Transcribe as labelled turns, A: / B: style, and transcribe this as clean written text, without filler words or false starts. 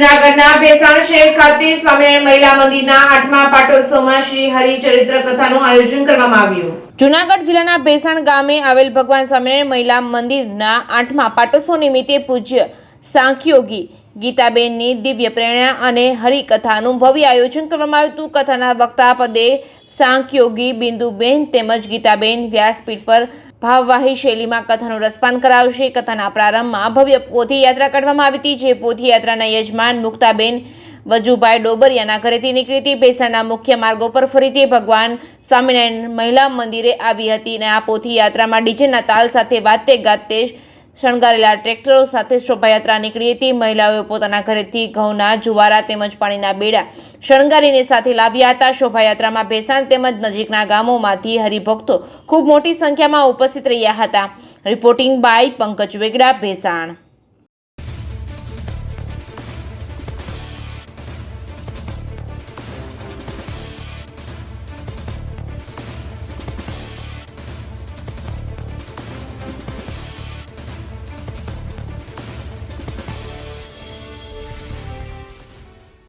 A: જૂનાગઢના ભેસાણ શહેર ખાતે સ્વામિનારાયણ મહિલા મંદિરના 8મા પાટોત્સવમાં શ્રી હરિચરિત્ર કથાનું આયોજન કરવામાં આવ્યું। જૂનાગઢ જિલ્લાના ભેસાણ ગામે આવેલ ભગવાન સ્વામિનારાયણ મહિલા મંદિરના 8મા પાટોત્સવ નિમિત્તે પૂજ્ય સાંખ્યોગી ગીતાબેનની દિવ્ય પ્રેરણા અને હરિકથાનું ભવ્ય આયોજન કરવામાં આવ્યું હતું। કથાના વક્તા પદે સાંખ્યોગી બિંદુબેન તેમજ ગીતાબેન વ્યાસપીઠ પર ભાવવાહી શૈલીમાં કથાનું રસપાન કરાવશે। કથાના પ્રારંભમાં ભવ્ય પોથી યાત્રા કાઢવામાં આવી હતી, જે પોથી યાત્રાના યજમાન મુક્તાબેન વજુભાઈ ડોબરિયાના ઘરેથી નીકળી હતી। ભેસાણના મુખ્ય માર્ગો પર ફરીથી ભગવાન સ્વામિનારાયણ મહિલા મંદિરે આવી હતી અને આ પોથી યાત્રામાં ડીજેના તાલ સાથે વાતે ગાતે શણગારેલા ટ્રેક્ટરો સાથે શોભાયાત્રા નીકળી હતી। મહિલાઓએ પોતાના ઘરેથી ઘઉંના જુવારા તેમજ પાણીના બેડા શણગારીને સાથે લાવ્યા હતા। શોભાયાત્રામાં ભેસાણ તેમજ નજીકના ગામોમાંથી હરિભક્તો ખૂબ મોટી સંખ્યામાં ઉપસ્થિત રહ્યા હતા। Reporting by Pankaj Vegada, Bhesan.